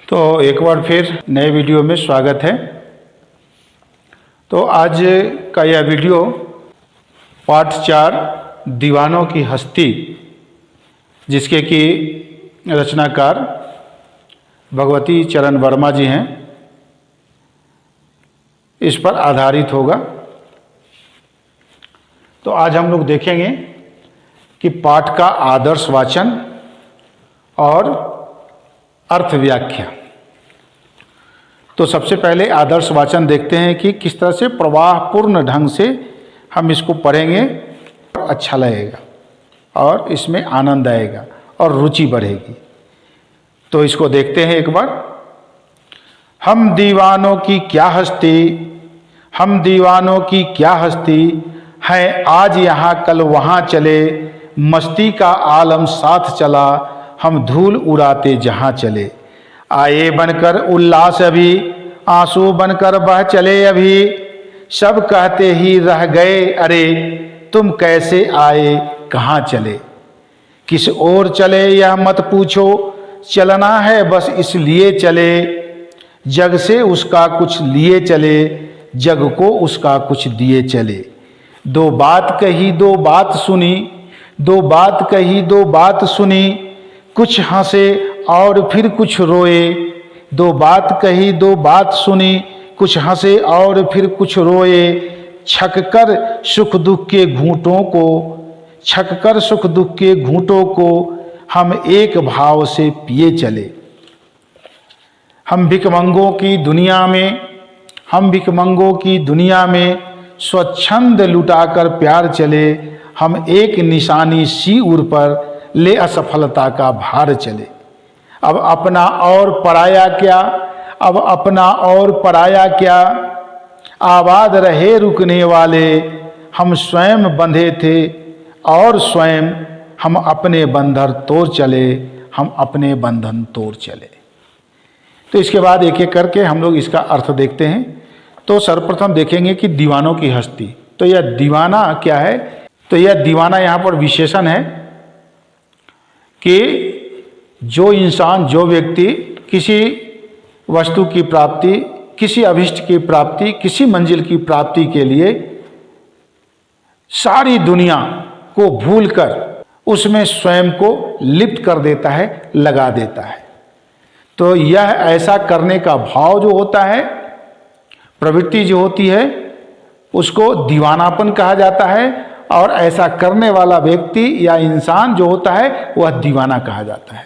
तो एक बार फिर नए वीडियो में स्वागत है। तो आज का यह वीडियो पार्ट 4 दीवानों की हस्ती, जिसके कि रचनाकार भगवती चरण वर्मा जी हैं, इस पर आधारित होगा। तो आज हम लोग देखेंगे कि पाठ का आदर्श वाचन और अर्थ व्याख्या। तो सबसे पहले आदर्श वाचन देखते हैं कि किस तरह से प्रवाहपूर्ण ढंग से हम इसको पढ़ेंगे, अच्छा लगेगा और इसमें आनंद आएगा और रुचि बढ़ेगी। तो इसको देखते हैं एक बार। हम दीवानों की क्या हस्ती, हम दीवानों की क्या हस्ती है, आज यहाँ कल वहाँ चले, मस्ती का आलम साथ चला, हम धूल उड़ाते जहाँ चले। आए बनकर उल्लास अभी, आंसू बनकर बह चले अभी, सब कहते ही रह गए अरे, तुम कैसे आए कहाँ चले। किस ओर चले यह मत पूछो, चलना है बस इसलिए चले, जग से उसका कुछ लिए चले, जग को उसका कुछ दिए चले। दो बात कही दो बात सुनी, दो बात कही दो बात सुनी, कुछ हंसे और फिर कुछ रोए। दो बात कही दो बात सुनी, कुछ हंसे और फिर कुछ रोए। छक कर सुख दुख के घूंटों को, छक कर सुख दुख के घूंटों को, हम एक भाव से पिए चले। हम भिखमंगों की दुनिया में, हम भिखमंगों की दुनिया में स्वच्छंद लुटाकर प्यार चले। हम एक निशानी सिर पर ले असफलता का भार चले। अब अपना और पराया क्या, अब अपना और पराया क्या, आबाद रहे रुकने वाले। हम स्वयं बंधे थे और स्वयं हम अपने बंधन तोड़ चले, हम अपने बंधन तोड़ चले। तो इसके बाद एक एक करके हम लोग इसका अर्थ देखते हैं। तो सर्वप्रथम देखेंगे कि दीवानों की हस्ती। तो यह दीवाना क्या है? तो यह दीवाना यहाँ पर विशेषण है कि जो इंसान, जो व्यक्ति किसी वस्तु की प्राप्ति, किसी अभिष्ट की प्राप्ति, किसी मंजिल की प्राप्ति के लिए सारी दुनिया को भूलकर उसमें स्वयं को लिप्त कर देता है, लगा देता है। तो यह ऐसा करने का भाव जो होता है, प्रवृत्ति जो होती है, उसको दीवानापन कहा जाता है। और ऐसा करने वाला व्यक्ति या इंसान जो होता है वह दीवाना कहा जाता है।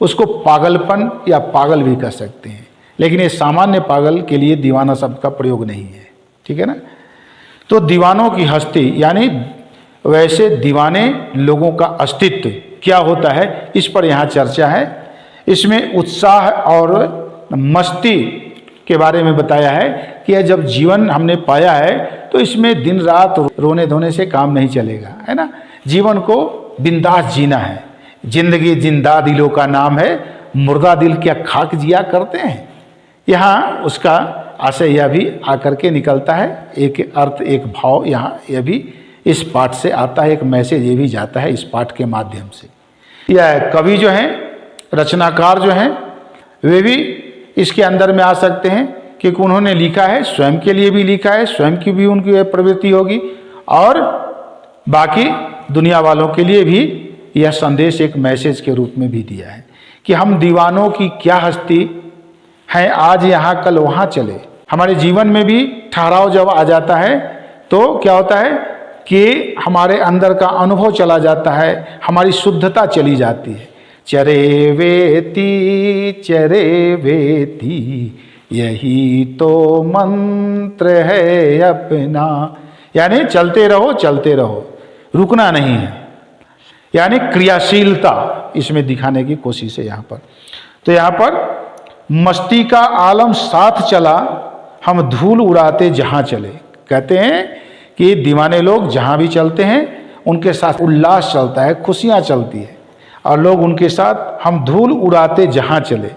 उसको पागलपन या पागल भी कह सकते हैं, लेकिन ये सामान्य पागल के लिए दीवाना शब्द का प्रयोग नहीं है, ठीक है ना। तो दीवानों की हस्ती यानी वैसे दीवाने लोगों का अस्तित्व क्या होता है, इस पर यहाँ चर्चा है। इसमें उत्साह और मस्ती के बारे में बताया है कि जब जीवन हमने पाया है तो इसमें दिन रात रोने धोने से काम नहीं चलेगा, है ना। जीवन को बिंदास जीना है। जिंदगी जिंदा दिलों का नाम है, मुर्दा दिल क्या खाक जिया करते हैं। यहाँ उसका आशय यह भी आकर के निकलता है, एक अर्थ एक भाव यहाँ यह भी इस पाठ से आता है, एक मैसेज ये भी जाता है इस पाठ के माध्यम से। यह कवि जो हैं, रचनाकार जो हैं, वे भी इसके अंदर में आ सकते हैं क्योंकि उन्होंने लिखा है, स्वयं के लिए भी लिखा है, स्वयं की भी उनकी प्रवृत्ति होगी और बाकी दुनिया वालों के लिए भी यह संदेश एक मैसेज के रूप में भी दिया है कि हम दीवानों की क्या हस्ती हैं, आज यहाँ कल वहाँ चले। हमारे जीवन में भी ठहराव जब आ जाता है तो क्या होता है कि हमारे अंदर का अनुभव चला जाता है, हमारी शुद्धता चली जाती है। चरे वेती यही तो मंत्र है अपना, यानी चलते रहो, रुकना नहीं है, यानी क्रियाशीलता इसमें दिखाने की कोशिश है यहाँ पर। तो यहाँ पर मस्ती का आलम साथ चला, हम धूल उड़ाते जहाँ चले। कहते हैं कि दीवाने लोग जहाँ भी चलते हैं उनके साथ उल्लास चलता है, खुशियाँ चलती है और लोग उनके साथ हम धूल उड़ाते जहाँ चले,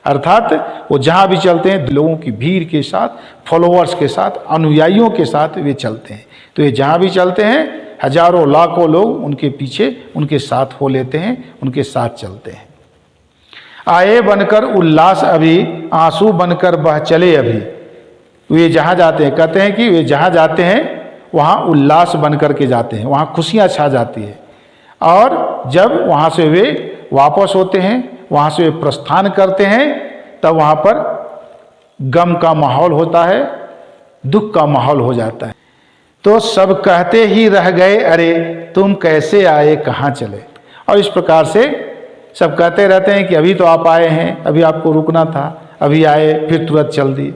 अर्थात वो जहाँ भी चलते हैं लोगों की भीड़ के साथ, फॉलोअर्स के साथ, अनुयायियों के साथ वे चलते हैं। तो ये जहाँ भी चलते हैं हजारों लाखों लोग उनके पीछे, उनके साथ हो लेते हैं, उनके साथ चलते हैं। आए बनकर उल्लास अभी, आंसू बनकर बह चले अभी। वे जहाँ जाते हैं, कहते हैं कि वे जहाँ जाते हैं वहाँ उल्लास बन कर के जाते हैं, वहाँ खुशियाँ छा जाती है। और जब वहाँ से वे वापस होते हैं, वहाँ से वे प्रस्थान करते हैं, तब वहाँ पर गम का माहौल होता है, दुख का माहौल हो जाता है। तो सब कहते ही रह गए अरे तुम कैसे आए कहाँ चले। और इस प्रकार से सब कहते रहते हैं कि अभी तो आप आए हैं, अभी आपको रुकना था, अभी आए फिर तुरंत चल दिए,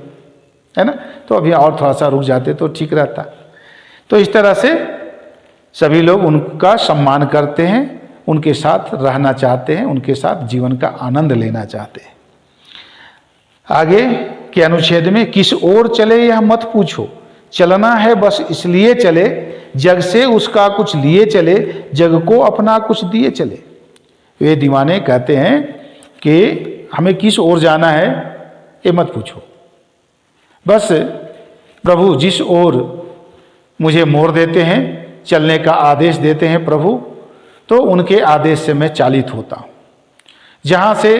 है ना। तो अभी और थोड़ा सा रुक जाते तो ठीक रहता। तो इस तरह से सभी लोग उनका सम्मान करते हैं, उनके साथ रहना चाहते हैं, उनके साथ जीवन का आनंद लेना चाहते हैं। आगे के अनुच्छेद में किस ओर चले यह मत पूछो, चलना है बस इसलिए चले, जग से उसका कुछ लिए चले, जग को अपना कुछ दिए चले। वे दीवाने कहते हैं कि हमें किस ओर जाना है ये मत पूछो, बस प्रभु जिस ओर मुझे मोड़ देते हैं, चलने का आदेश देते हैं प्रभु, तो उनके आदेश से मैं चालित होता हूँ। जहाँ से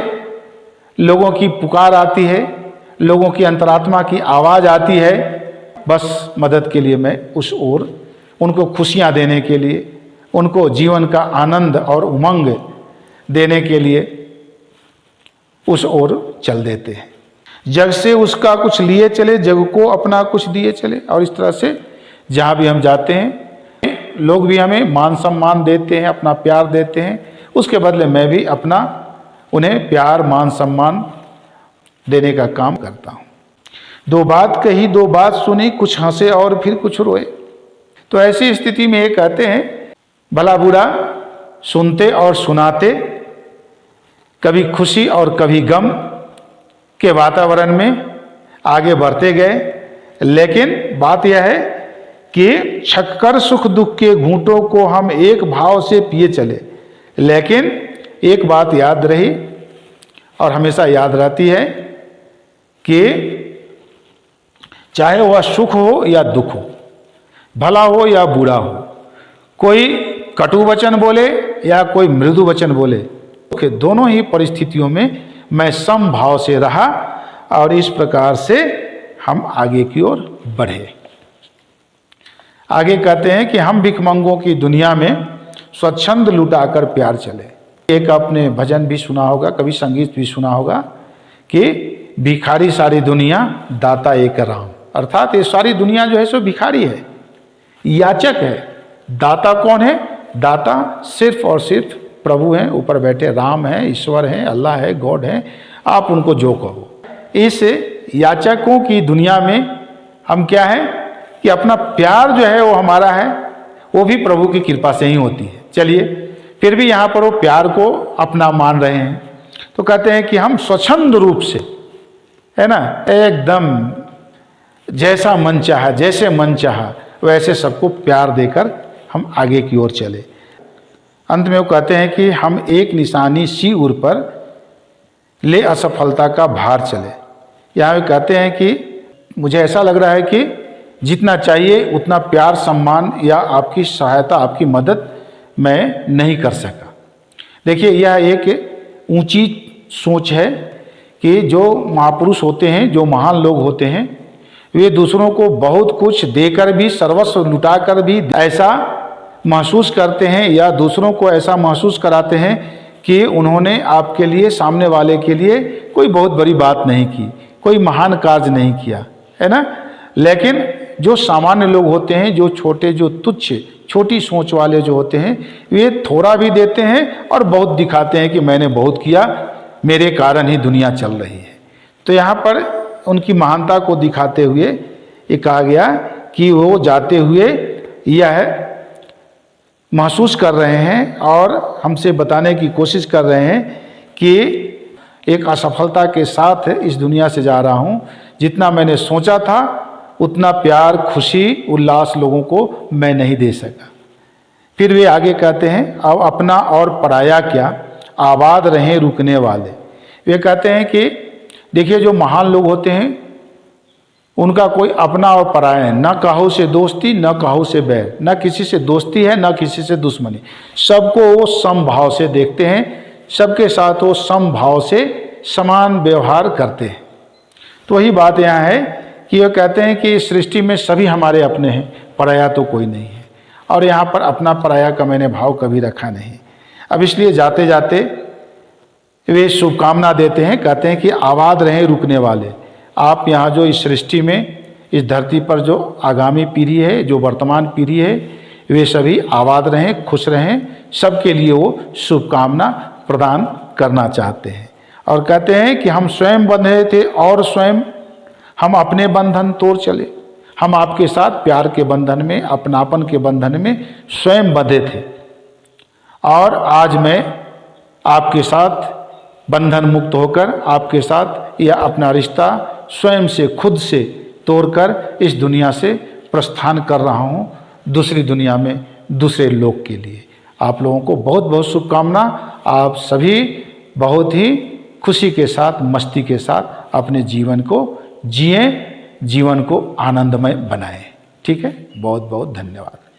लोगों की पुकार आती है, लोगों की अंतरात्मा की आवाज़ आती है, बस मदद के लिए मैं उस ओर, उनको खुशियाँ देने के लिए, उनको जीवन का आनंद और उमंग देने के लिए उस ओर चल देते हैं। जग से उसका कुछ लिए चले, जग को अपना कुछ दिए चले। और इस तरह से जहाँ भी हम जाते हैं, लोग भी हमें मान सम्मान देते हैं, अपना प्यार देते हैं, उसके बदले मैं भी अपना उन्हें प्यार मान सम्मान देने का काम करता हूँ। दो बात कही दो बात सुनी, कुछ हंसे और फिर कुछ रोए। तो ऐसी स्थिति में ये कहते हैं भला बुरा सुनते और सुनाते, कभी खुशी और कभी गम के वातावरण में आगे बढ़ते गए। लेकिन बात यह है कि छक्कर सुख दुख के घूंटों को हम एक भाव से पिए चले। लेकिन एक बात याद रही और हमेशा याद रहती है कि चाहे वह सुख हो या दुख हो, भला हो या बुरा हो, कोई कटु वचन बोले या कोई मृदु वचन बोले, कि दोनों ही परिस्थितियों में मैं समभाव से रहा और इस प्रकार से हम आगे की ओर बढ़े। आगे कहते हैं कि हम भिखमंगों की दुनिया में स्वच्छंद लुटाकर प्यार चले। एक आपने भजन भी सुना होगा, कभी संगीत भी सुना होगा कि भिखारी सारी दुनिया दाता एक राम। अर्थात ये सारी दुनिया जो है सो भिखारी है, याचक है। दाता कौन है? दाता सिर्फ और सिर्फ प्रभु हैं, ऊपर बैठे राम हैं, ईश्वर हैं, अल्लाह है, गॉड है, आप उनको जो कहो। इस याचकों की दुनिया में हम क्या है कि अपना प्यार जो है वो हमारा है, वो भी प्रभु की कृपा से ही होती है। चलिए, फिर भी यहाँ पर वो प्यार को अपना मान रहे हैं, तो कहते हैं कि हम स्वच्छंद रूप से, है ना, एकदम जैसा मन चाहा, जैसे मन चाहा वैसे सबको प्यार देकर हम आगे की ओर चले। अंत में वो कहते हैं कि हम एक निशानी सी उर पर ले असफलता का भार चले। यहाँ वे कहते हैं कि मुझे ऐसा लग रहा है कि जितना चाहिए उतना प्यार, सम्मान या आपकी सहायता, आपकी मदद मैं नहीं कर सका। देखिए, यह एक ऊंची सोच है कि जो महापुरुष होते हैं, जो महान लोग होते हैं, वे दूसरों को बहुत कुछ देकर भी, सर्वस्व लुटाकर भी ऐसा महसूस करते हैं या दूसरों को ऐसा महसूस कराते हैं कि उन्होंने आपके लिए, सामने वाले के लिए कोई बहुत बड़ी बात नहीं की, कोई महान कार्य नहीं किया, है ना। लेकिन जो सामान्य लोग होते हैं, जो छोटे, जो तुच्छ, छोटी सोच वाले जो होते हैं, वे थोड़ा भी देते हैं और बहुत दिखाते हैं कि मैंने बहुत किया, मेरे कारण ही दुनिया चल रही है। तो यहाँ पर उनकी महानता को दिखाते हुए ये कहा गया कि वो जाते हुए यह महसूस कर रहे हैं और हमसे बताने की कोशिश कर रहे हैं कि एक असफलता के साथ इस दुनिया से जा रहा हूँ। जितना मैंने सोचा था उतना प्यार, खुशी, उल्लास लोगों को मैं नहीं दे सका। फिर वे आगे कहते हैं, अब अपना और पराया क्या, आबाद रहें रुकने वाले। वे कहते हैं कि देखिए, जो महान लोग होते हैं उनका कोई अपना और पराया है, न काहू से दोस्ती न काहू से बैर, न किसी से दोस्ती है न किसी से दुश्मनी, सबको वो समभाव से देखते हैं, सबके साथ वो समभाव से समान व्यवहार करते हैं। तो वही बात यहाँ है कि वो कहते हैं कि इस सृष्टि में सभी हमारे अपने हैं, पराया तो कोई नहीं है। और यहाँ पर अपना पराया का मैंने भाव कभी रखा नहीं। अब इसलिए जाते जाते वे शुभकामना देते हैं, कहते हैं कि आबाद रहें रुकने वाले। आप यहाँ जो इस सृष्टि में, इस धरती पर जो आगामी पीढ़ी है, जो वर्तमान पीढ़ी है, वे सभी आबाद रहें, खुश रहें, सबके लिए वो शुभकामना प्रदान करना चाहते हैं। और कहते हैं कि हम स्वयं बंधे थे और स्वयं हम अपने बंधन तोड़ चले। हम आपके साथ प्यार के बंधन में, अपनापन के बंधन में स्वयं बंधे थे, और आज मैं आपके साथ बंधन मुक्त होकर आपके साथ यह अपना रिश्ता स्वयं से, खुद से तोड़कर इस दुनिया से प्रस्थान कर रहा हूँ, दूसरी दुनिया में, दूसरे लोक के लिए। आप लोगों को बहुत बहुत शुभकामना। आप सभी बहुत ही खुशी के साथ, मस्ती के साथ अपने जीवन को जिएं, जीवन को आनंदमय बनाएं। ठीक है, बहुत बहुत धन्यवाद।